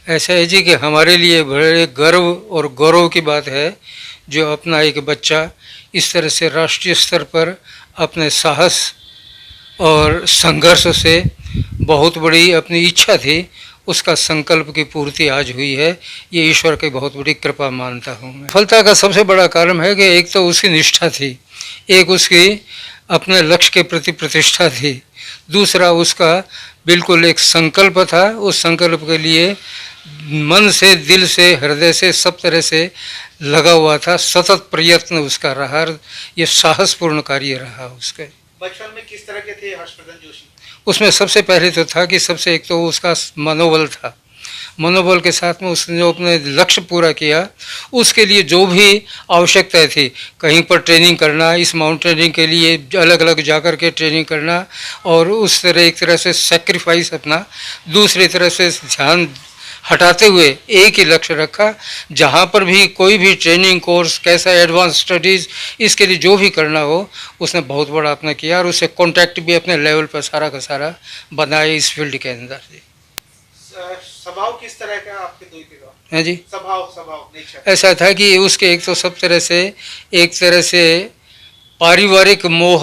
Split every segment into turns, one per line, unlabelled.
ऐसा है जी कि हमारे लिए बड़े गर्व और गौरव की बात है जो अपना एक बच्चा इस तरह से राष्ट्रीय स्तर पर अपने साहस और संघर्ष से बहुत बड़ी अपनी इच्छा थी उसका संकल्प की पूर्ति आज हुई है। ये ईश्वर की बहुत बड़ी कृपा मानता हूँ मैं। सफलता का सबसे बड़ा कारण है कि एक तो उसकी निष्ठा थी, एक उसकी अपने लक्ष्य के प्रति प्रतिष्ठा थी, दूसरा उसका बिल्कुल एक संकल्प था। उस संकल्प के लिए मन से, दिल से, हृदय से, सब तरह से लगा हुआ था। सतत प्रयत्न उसका रहा। ये साहसपूर्ण कार्य रहा उसका।
बचपन में किस तरह के थे हर्षवर्धन जोशी?
उसमें सबसे पहले तो था कि सबसे एक तो उसका मनोबल था। मनोबल के साथ में उसने जो अपने लक्ष्य पूरा किया उसके लिए जो भी आवश्यकताएं थी, कहीं पर ट्रेनिंग करना, इस माउंटेनियरिंग के लिए अलग अलग जाकर के ट्रेनिंग करना, और उस तरह एक तरह से सेक्रीफाइस अपना दूसरी तरह से ध्यान हटाते हुए एक ही लक्ष्य रखा। जहाँ पर भी कोई भी ट्रेनिंग कोर्स, कैसा एडवांस स्टडीज़, इसके लिए जो भी करना हो उसने बहुत बड़ा अपना किया, और उससे कॉन्टैक्ट भी अपने लेवल पर सारा का सारा बनाया इस फील्ड के अंदर।
स्वभाव किस तरह का आपके दोस्त का?
है जी,
स्वभाव स्वभाव नेचर
ऐसा था कि उसके एक तो सब तरह से एक तरह से पारिवारिक मोह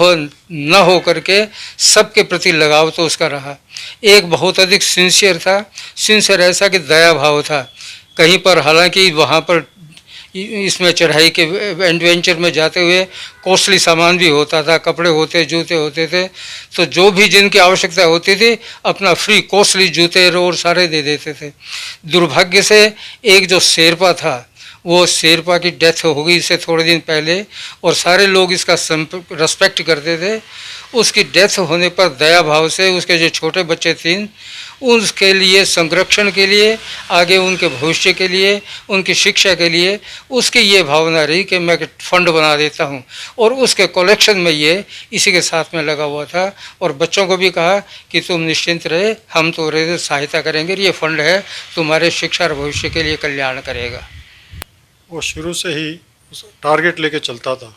न हो करके सबके प्रति लगाव तो उसका रहा। एक बहुत अधिक सिंसियर था। सिंसियर ऐसा कि दया भाव था। कहीं पर हालांकि वहाँ पर इसमें चढ़ाई के एडवेंचर में जाते हुए कॉस्टली सामान भी होता था, कपड़े होते, जूते होते थे, तो जो भी जिनकी आवश्यकता होती थी अपना फ्री कॉस्टली जूते और सारे दे देते थे। दुर्भाग्य से एक जो शेरपा था, वो शेरपा की डेथ हो गई इससे थोड़े दिन पहले, और सारे लोग इसका रेस्पेक्ट करते थे। उसकी डेथ होने पर दया भाव से उसके जो छोटे बच्चे थे उसके लिए, संरक्षण के लिए, आगे उनके भविष्य के लिए, उनकी शिक्षा के लिए उसकी ये भावना रही कि मैं फंड बना देता हूँ, और उसके कलेक्शन में ये इसी के साथ में लगा हुआ था। और बच्चों को भी कहा कि तुम निश्चिंत रहे, हम तो रहे सहायता करेंगे, ये फंड है तुम्हारे शिक्षा और भविष्य के लिए कल्याण करेगा।
वो शुरू से ही उस टारगेट लेके चलता था,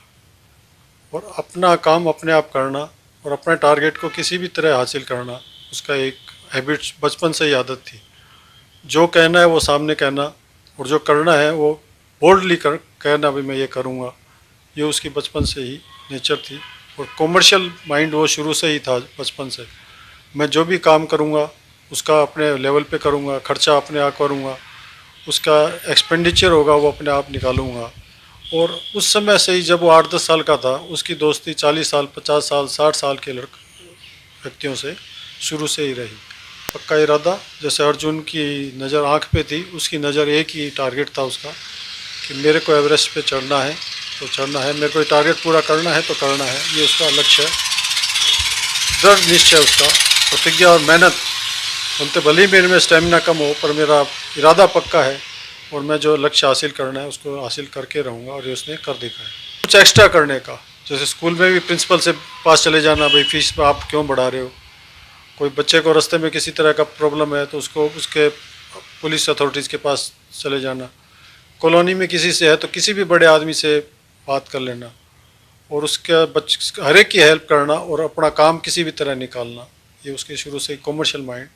और अपना काम अपने आप करना और अपने टारगेट को किसी भी तरह हासिल करना उसका एक हैबिट बचपन से ही आदत थी। जो कहना है वो सामने कहना, और जो करना है वो बोल्डली कहना भी मैं ये करूँगा। ये उसकी बचपन से ही नेचर थी, और कॉमर्शियल माइंड वो शुरू से ही था बचपन से। मैं जो भी काम करूँगा उसका अपने लेवल पे करूँगा, खर्चा अपने आप करूँगा, उसका एक्सपेंडिचर होगा वो अपने आप निकालूंगा। और उस समय से ही जब वो 8-10 साल का था उसकी दोस्ती 40 साल, 50 साल, 60 साल के व्यक्तियों से शुरू से ही रही। पक्का इरादा, जैसे अर्जुन की नज़र आँख पे थी, उसकी नज़र एक ही टारगेट था उसका कि मेरे को एवरेस्ट पे चढ़ना है तो चढ़ना है, मेरे को टारगेट पूरा करना है तो करना है। ये उसका लक्ष्य है, दृढ़ निश्चय उसका, प्रतिज्ञा और मेहनत। उनसे भले ही मेरे में स्टेमिना कम हो पर मेरा इरादा पक्का है, और मैं जो लक्ष्य हासिल करना है उसको हासिल करके रहूँगा, और ये उसने कर दिखा है। कुछ एक्स्ट्रा करने का, जैसे स्कूल में भी प्रिंसिपल से पास चले जाना, भाई फीस आप क्यों बढ़ा रहे हो। कोई बच्चे को रास्ते में किसी तरह का प्रॉब्लम है तो उसको उसके पुलिस अथॉरिटीज़ के पास चले जाना। कॉलोनी में किसी से है तो किसी भी बड़े आदमी से बात कर लेना, और उसके हर एक की हेल्प करना, और अपना काम किसी भी तरह निकालना। ये उसके शुरू से कॉमर्शियल माइंड